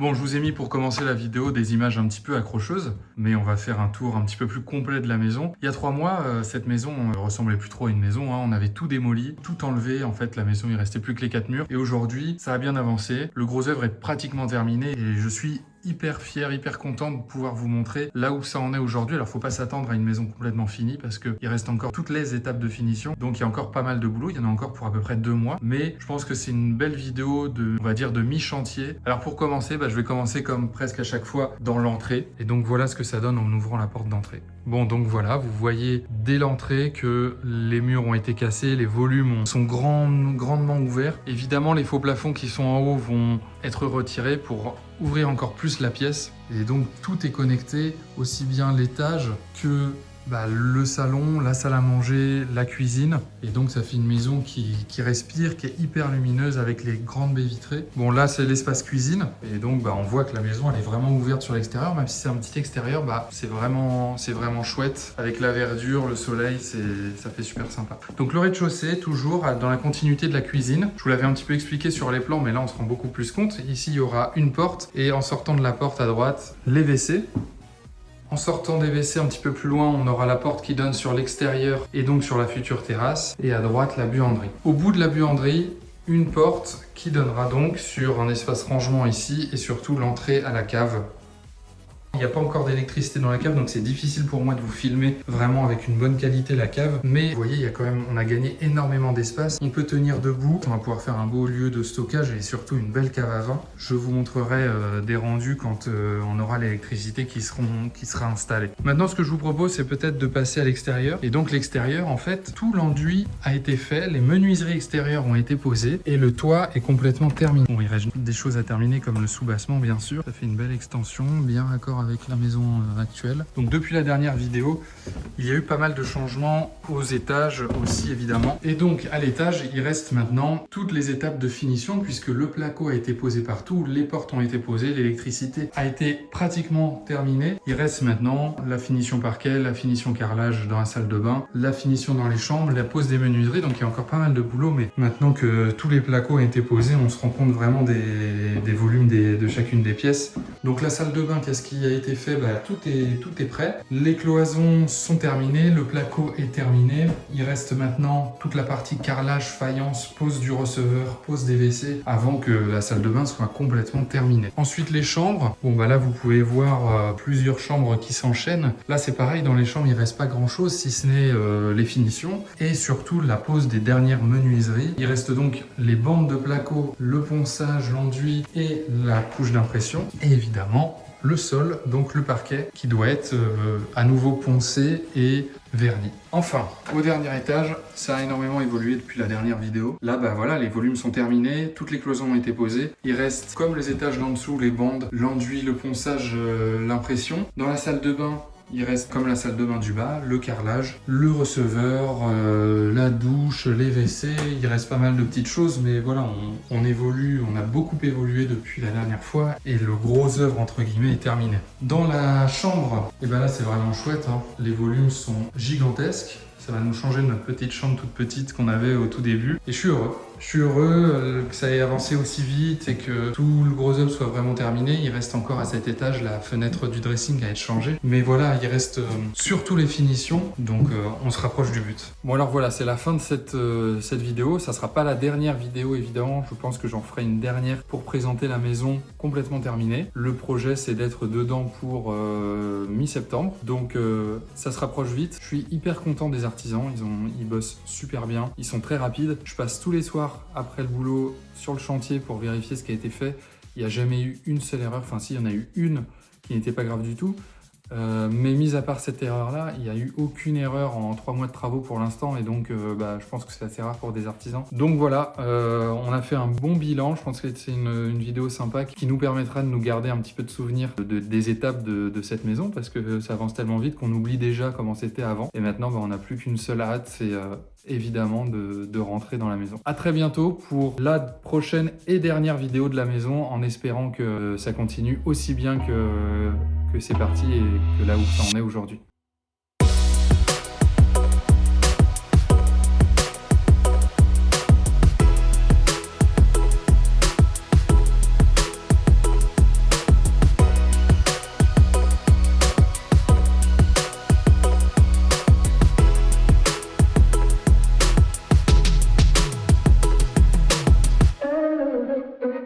Bon, je vous ai mis pour commencer la vidéo des images un petit peu accrocheuses, mais on va faire un tour un petit peu plus complet de la maison. Il y a 3 mois, cette maison ressemblait plus trop à une maison, hein. On avait tout démoli, tout enlevé. En fait, la maison, il restait plus que les 4 murs. Et aujourd'hui, ça a bien avancé. Le gros œuvre est pratiquement terminé et je suis hyper fier, hyper content de pouvoir vous montrer là où ça en est aujourd'hui. Alors, faut pas s'attendre à une maison complètement finie parce qu'il reste encore toutes les étapes de finition. Donc, il y a encore pas mal de boulot. Il y en a encore pour à peu près 2 mois. Mais je pense que c'est une belle vidéo de, on va dire, de mi-chantier. Alors, pour commencer, je vais commencer comme presque à chaque fois dans l'entrée. Et donc, voilà ce que ça donne en ouvrant la porte d'entrée. Bon, donc voilà, vous voyez dès l'entrée que les murs ont été cassés, les volumes sont grandement ouverts. Évidemment, les faux plafonds qui sont en haut vont être retirés pour ouvrir encore plus la pièce. Et donc, tout est connecté, aussi bien l'étage que le salon, la salle à manger, la cuisine. Et donc, ça fait une maison qui respire, qui est hyper lumineuse avec les grandes baies vitrées. Bon, là, c'est l'espace cuisine. Et donc, on voit que la maison, elle est vraiment ouverte sur l'extérieur. Même si c'est un petit extérieur, c'est vraiment chouette. Avec la verdure, le soleil, ça fait super sympa. Donc, le rez-de-chaussée, toujours dans la continuité de la cuisine. Je vous l'avais un petit peu expliqué sur les plans, mais là, on se rend beaucoup plus compte. Ici, il y aura une porte. Et en sortant de la porte à droite, les WC. En sortant des WC un petit peu plus loin, on aura la porte qui donne sur l'extérieur et donc sur la future terrasse. Et à droite, la buanderie. Au bout de la buanderie, une porte qui donnera donc sur un espace rangement ici et surtout l'entrée à la cave. Il n'y a pas encore d'électricité dans la cave, donc c'est difficile pour moi de vous filmer vraiment avec une bonne qualité la cave. Mais vous voyez, il y a quand même, on a gagné énormément d'espace. On peut tenir debout, on va pouvoir faire un beau lieu de stockage et surtout une belle cave à vin. Je vous montrerai des rendus quand on aura l'électricité qui sera installée. Maintenant, ce que je vous propose, c'est peut-être de passer à l'extérieur. Et donc l'extérieur, en fait, tout l'enduit a été fait, les menuiseries extérieures ont été posées et le toit est complètement terminé. Bon, il reste des choses à terminer comme le soubassement, bien sûr. Ça fait une belle extension, bien raccord avec la maison actuelle. Donc depuis la dernière vidéo, il y a eu pas mal de changements aux étages aussi évidemment. Et donc à l'étage, il reste maintenant toutes les étapes de finition puisque le placo a été posé partout, les portes ont été posées, l'électricité a été pratiquement terminée. Il reste maintenant la finition parquet, la finition carrelage dans la salle de bain, la finition dans les chambres, la pose des menuiseries. Donc il y a encore pas mal de boulot, mais maintenant que tous les placos ont été posés, on se rend compte vraiment des volumes de chacune des pièces. Donc la salle de bain, qu'est-ce qui a été fait? Tout est prêt. Les cloisons sont terminées, le placo est terminé. Il reste maintenant toute la partie carrelage, faïence, pose du receveur, pose des WC avant que la salle de bain soit complètement terminée. Ensuite les chambres. Bon là vous pouvez voir plusieurs chambres qui s'enchaînent. Là c'est pareil, dans les chambres il reste pas grand chose si ce n'est les finitions et surtout la pose des dernières menuiseries. Il reste donc les bandes de placo, le ponçage, l'enduit et la couche d'impression et évidemment le sol, donc le parquet, qui doit être à nouveau poncé et verni. Enfin, au dernier étage, ça a énormément évolué depuis la dernière vidéo. Là, voilà, les volumes sont terminés, toutes les cloisons ont été posées. Il reste, comme les étages d'en dessous, les bandes, l'enduit, le ponçage, l'impression. Dans la salle de bain, il reste comme la salle de bain du bas, le carrelage, le receveur, la douche, les WC. Il reste pas mal de petites choses, mais voilà, on évolue, on a beaucoup évolué depuis la dernière fois et le gros œuvre entre guillemets est terminé. Dans la chambre, et là c'est vraiment chouette, hein. Les volumes sont gigantesques. Ça va nous changer de notre petite chambre toute petite qu'on avait au tout début. Et je suis heureux. Je suis heureux que ça ait avancé aussi vite et que tout le gros œuvre soit vraiment terminé. Il reste encore à cet étage la fenêtre du dressing à être changée. Mais voilà, il reste surtout les finitions. Donc on se rapproche du but. Bon alors voilà, c'est la fin de cette vidéo. Ça sera pas la dernière vidéo évidemment. Je pense que j'en ferai une dernière pour présenter la maison complètement terminée. Le projet c'est d'être dedans pour mi-septembre. Donc ça se rapproche vite. Je suis hyper content des artisans. Ils bossent super bien. Ils sont très rapides. Je passe tous les soirs après le boulot sur le chantier pour vérifier ce qui a été fait. Il n'y a jamais eu une seule erreur, enfin si, il y en a eu une qui n'était pas grave du tout. Mais mis à part cette erreur-là, il n'y a eu aucune erreur en 3 mois de travaux pour l'instant et donc je pense que c'est assez rare pour des artisans. Donc voilà, on a fait un bon bilan. Je pense que c'est une vidéo sympa qui nous permettra de nous garder un petit peu de souvenirs des étapes de cette maison parce que ça avance tellement vite qu'on oublie déjà comment c'était avant. Et maintenant, on n'a plus qu'une seule hâte, c'est évidemment de rentrer dans la maison. À très bientôt pour la prochaine et dernière vidéo de la maison en espérant que ça continue aussi bien que c'est parti et que là où ça en est aujourd'hui.